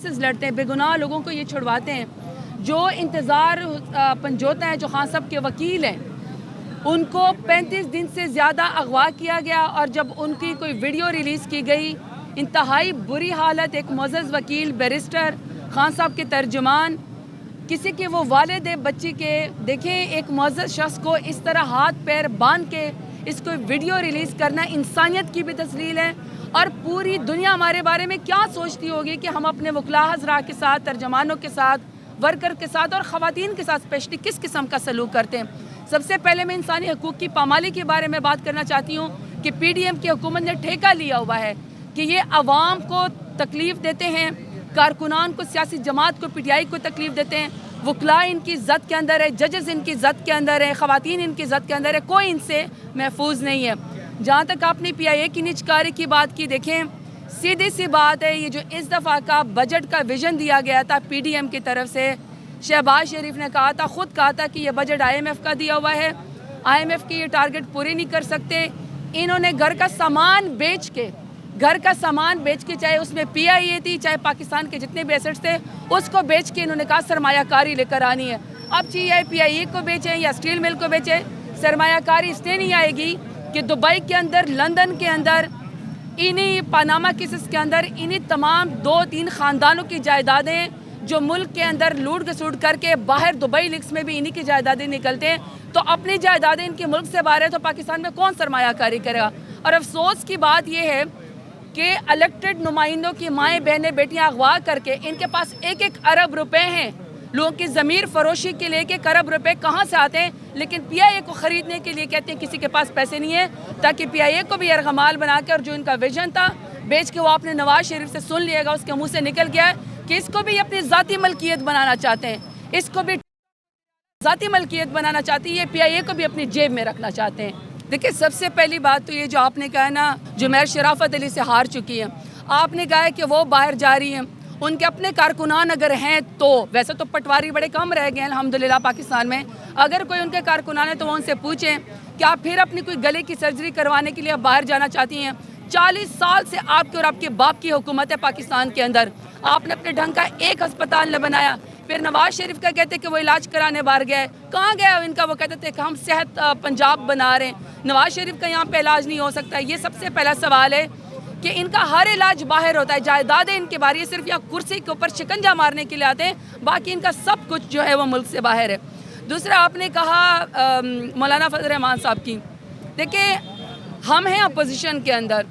लड़ते हैं, बेगुनाह लोगों को ये छुड़वाते हैं। जो इंतज़ार पंजोता है, जो खान साहब के वकील हैं, उनको 35 दिन से ज़्यादा अगवा किया गया और जब उनकी कोई वीडियो रिलीज़ की गई, इंतहाई बुरी हालत, एक मुअज़्ज़ज़ वकील, बैरिस्टर, खान साहब के तर्जुमान, किसी के वो वालिद बच्ची के, देखें एक मुअज़्ज़ज़ शख्स को इस तरह हाथ पैर बांध के इसको वीडियो रिलीज़ करना इंसानियत की भी तस्लील है। और पूरी दुनिया हमारे बारे में क्या सोचती होगी कि हम अपने वकला हज़रा के साथ, तर्जमानों के साथ, वर्कर के साथ और ख़वातीन के साथ स्पेशली किस किस्म का सलूक करते हैं। सबसे पहले मैं इंसानी हकूक़ की पामाली के बारे में बात करना चाहती हूँ कि PDM की हुकूमत ने ठेका लिया हुआ है कि ये अवाम को तकलीफ़ देते हैं, कारकुनान को, सियासी जमात को, PTI को तकलीफ़ देते हैं। वकला इनकी इज़्ज़त के अंदर है, जजेस इनकी इज़्ज़त के अंदर है, ख़वातीन इनकी इज़्ज़त के अंदर है, कोई इनसे महफूज नहीं है। जहाँ तक आपने PIA की निजकारी की बात की, देखें सीधी सी बात है, ये जो इस दफ़ा का बजट का विज़न दिया गया था PDM की तरफ से, शहबाज शरीफ ने कहा था, ख़ुद कहा था कि ये बजट IMF का दिया हुआ है, IMF के ये टारगेट पूरे नहीं कर सकते। इन्होंने घर का सामान बेच के, चाहे उसमें PIA थी, चाहे पाकिस्तान के जितने भी एसेट्स थे, उसको बेच के इन्होंने कहा सरमायाकारी लेकर आनी है। अब चाहे PIA को बेचें या स्टील मिल को बेचें, सरमायाकारी इसलिए नहीं आएगी कि दुबई के अंदर, लंदन के अंदर, इन्हीं पनामा केसेस के अंदर इन्हीं तमाम 2-3 ख़ानदानों की जायदादें जो मुल्क के अंदर लूट घसूट करके बाहर दुबई लीक्स में भी इन्हीं की जायदादें निकलते हैं, तो अपनी जायदादें इनके मुल्क से बाहर है तो पाकिस्तान में कौन सरमायाकारी करेगा। और अफसोस की बात यह है कि इलेक्टेड नुमाइंदों की माएँ बहनें बेटियाँ अगवा करके इनके पास 1-1 अरब रुपए हैं। लोगों की ज़मीर फरोशी के लिए 1-1 अरब रुपए कहाँ से आते हैं, लेकिन PIA को ख़रीदने के लिए कहते हैं किसी के पास पैसे नहीं है, ताकि PIA को भी यरगमाल बना के, और जो इनका विजन था बेच के, वो आपने नवाज शरीफ से सुन लिएगा, उसके मुंह से निकल गया है कि इसको भी अपनी ज़ाती मलकियत बनाना चाहते हैं, इसको भी ज़ाती मलकियत बनाना चाहती है, ये PIA को भी अपनी जेब में रखना चाहते हैं। देखिए, सबसे पहली बात तो ये जो आपने कहा है ना, जुमैर शराफत अली से हार चुकी है, आपने कहा है कि वो बाहर जा रही हैं, उनके अपने कारकुनान अगर हैं तो, वैसे तो पटवारी बड़े कम रह गए हैं अल्हम्दुलिल्लाह पाकिस्तान में, अगर कोई उनके कारकुनान है तो वो उनसे पूछें कि आप फिर अपनी कोई गले की सर्जरी करवाने के लिए बाहर जाना चाहती हैं। 40 साल से आपके और आपके बाप की हुकूमत है पाकिस्तान के अंदर, आपने अपने ढंग का एक अस्पताल न बनाया। फिर नवाज शरीफ का कहते कि वो इलाज कराने बाहर गया है, कहाँ गया इनका? वो कहते थे कि हम सेहत पंजाब बना रहे हैं। नवाज शरीफ का यहाँ पे इलाज नहीं हो सकता। ये सबसे पहला सवाल है कि इनका हर इलाज बाहर होता है, जायदादें इनके बारे, ये सिर्फ यहाँ कुर्सी के ऊपर शिकंजा मारने के लिए आते हैं, बाकी इनका सब कुछ जो है वो मुल्क से बाहर है। दूसरा आपने कहा मौलाना फजल रहमान साहब की, देखिए हम हैं अपोजिशन के अंदर,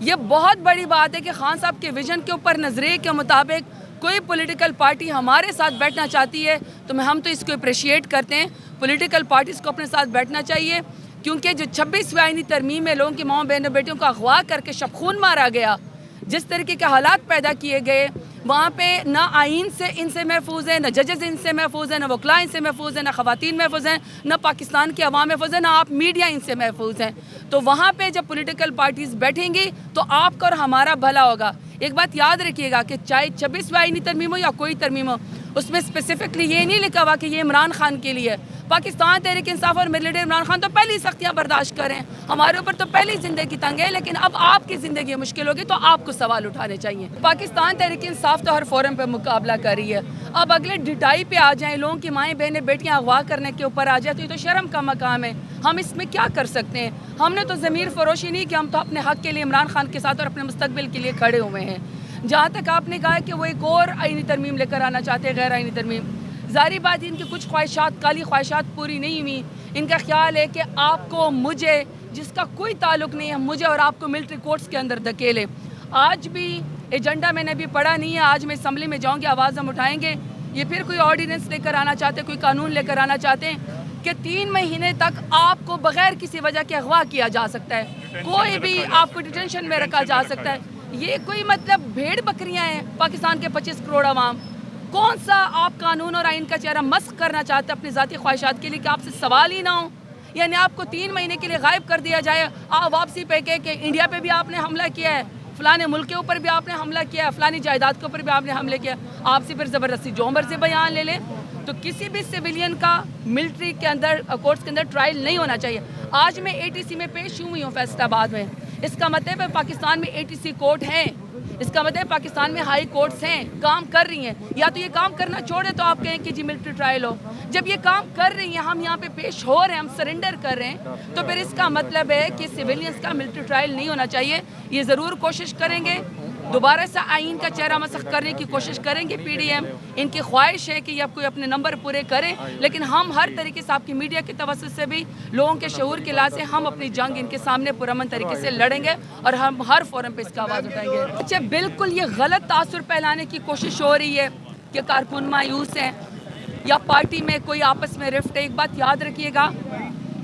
ये बहुत बड़ी बात है कि खान साहब के विजन के ऊपर, नज़रिए के मुताबिक कोई पॉलिटिकल पार्टी हमारे साथ बैठना चाहती है तो हम तो इसको अप्रिशिएट करते हैं। पॉलिटिकल पार्टीज़ को अपने साथ बैठना चाहिए, क्योंकि जो 26वीं आईनी तरमीम में लोगों की माँ बहनों बेटियों को अगवा करके शबखून मारा गया, जिस तरीके के हालात पैदा किए गए, वहाँ पे ना आइन से इनसे महफूज है, न जजेस इनसे महफूज है, न वकला इनसे महफूज है, न ख़वातीन महफूज हैं, न पाकिस्तान की अवाम महफूज है, न आप मीडिया इनसे महफूज हैं। तो वहाँ पे जब पॉलिटिकल पार्टीज़ बैठेंगी तो आपका और हमारा भला होगा। एक बात याद रखिएगा कि चाहे 26वीं आईनी तरमीम हो या कोई तरमीम हो, उसमें स्पेसिफिकली ये नहीं लिखा हुआ कि ये इमरान खान के लिए। पाकिस्तान तहरीक इंसाफ और मेरे लीडर इमरान खान तो पहली सख्तियाँ बर्दाश्त करें, हमारे ऊपर तो पहली ज़िंदगी तंग है, लेकिन अब आपकी ज़िंदगी मुश्किल होगी तो आपको सवाल उठाने चाहिए। पाकिस्तान तहरीक इंसाफ तो हर फोरम पे मुकाबला कर रही है, अब अगले ढिठाई पे आ जाएँ, लोगों की माएँ बहनें बेटियाँ अगवा करने के ऊपर आ जाए, तो ये तो शर्म का मकाम है। हम इसमें क्या कर सकते हैं? हमने तो ज़मीर फरोशी नहीं कि हम तो अपने हक़ के लिए इमरान खान के साथ और अपने मुस्तकबिल के लिए खड़े हुए हैं। जहाँ तक आपने कहा कि वो एक और आईनी तरमीम लेकर आना चाहते हैं, गैर आईनी तरमीम, ज़ाहिर बात इनकी कुछ ख्वाहिशात, काली ख्वाहिशात पूरी नहीं हुई। इनका ख्याल है कि आपको, मुझे, जिसका कोई ताल्लुक़ नहीं है, मुझे और आपको मिलिट्री कोर्ट्स के अंदर धकेले। आज भी एजेंडा मैंने अभी पढ़ा नहीं है, आज मैं असम्बली में जाऊँगी, आवाज़ हम उठाएँगे। ये फिर कोई ऑर्डिनेंस लेकर आना चाहते हैं, कोई कानून लेकर आना चाहते हैं कि 3 महीने तक आपको बग़ैर किसी वजह के अगवा किया जा सकता है, कोई भी आपको डिटेंशन में रखा जा सकता है। ये कोई मतलब भेड़ बकरियां हैं पाकिस्तान के 25 करोड़ आवाम? कौन सा आप कानून और आइन का चेहरा मस्क करना चाहते हैं अपनी ज़ाती ख्वाहिशात के लिए कि आपसे सवाल ही ना हो? यानी आपको 3 महीने के लिए गायब कर दिया जाए, आप वापसी पे कह के इंडिया पे भी आपने हमला किया है, फलाने मुल्क के ऊपर भी आपने हमला किया है, फलानी जायदाद के ऊपर भी आपने हमले किया, आपसे फिर ज़बरदस्ती जो मर्ज़ी बयान ले लें। तो किसी भी सिविलियन का मिलिट्री के अंदर, कोर्ट्स के अंदर ट्रायल नहीं होना चाहिए। आज मैं ATC में पेश हुई हूँ फैसलाबाद में, इसका मतलब है पाकिस्तान में ATC कोर्ट हैं, اس کا مطلب پاکستان میں ہائی کورٹس ہیں، کام کر رہی ہیں. یا تو یہ کام کرنا چھوڑے تو آپ کہیں کہ جی ملٹری ٹرائل ہو. جب یہ کام کر رہی ہیں، ہم یہاں پہ پیش ہو رہے ہیں، ہم سرنڈر کر رہے ہیں، تو پھر اس کا مطلب ہے کہ سویلینز کا ملٹری ٹرائل نہیں ہونا چاہیے. یہ ضرور کوشش کریں گے، دوبارہ سے آئین کا چہرہ مسخ کرنے کی کوشش کریں گے پی ڈی ایم. ان کی خواہش ہے کہ اب کوئی اپنے نمبر پورے کریں، لیکن ہم ہر طریقے سے آپ کی میڈیا کے توسط سے بھی لوگوں کے شعور کے لحاظ سے ہم اپنی جنگ ان کے سامنے پرامن طریقے سے لڑیں گے اور ہم ہر فورم پہ اس کا آواز اٹھائیں گے. اچھا، بالکل یہ غلط تاثر پھیلانے کی کوشش ہو رہی ہے کہ کارکن مایوس ہیں یا پارٹی میں کوئی آپس میں رفٹ ہے. ایک بات یاد رکھیے گا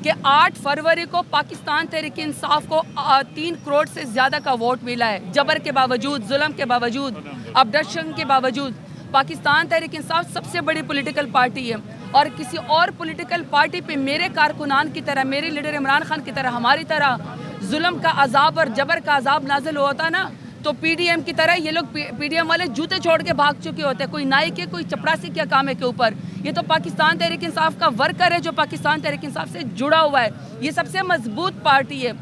کہ 8 فروری کو پاکستان تحریک انصاف کو 3 کروڑ سے زیادہ کا ووٹ ملا ہے. جبر کے باوجود، ظلم کے باوجود، ابڈکشن کے باوجود پاکستان تحریک انصاف سب سے بڑی پولیٹیکل پارٹی ہے. اور کسی اور پولیٹیکل پارٹی پہ میرے کارکنان کی طرح، میرے لیڈر عمران خان کی طرح، ہماری طرح ظلم کا عذاب اور جبر کا عذاب نازل ہوتا نا، تو پی ڈی ایم کی طرح یہ لوگ پی ڈی ایم والے جوتے چھوڑ کے بھاگ چکے ہوتے ہیں. کوئی نائی کے، کوئی چپڑاسی کیا کام ہے کے اوپر. یہ تو پاکستان تحریک انصاف کا ورکر ہے جو پاکستان تحریک انصاف سے جڑا ہوا ہے. یہ سب سے مضبوط پارٹی ہے.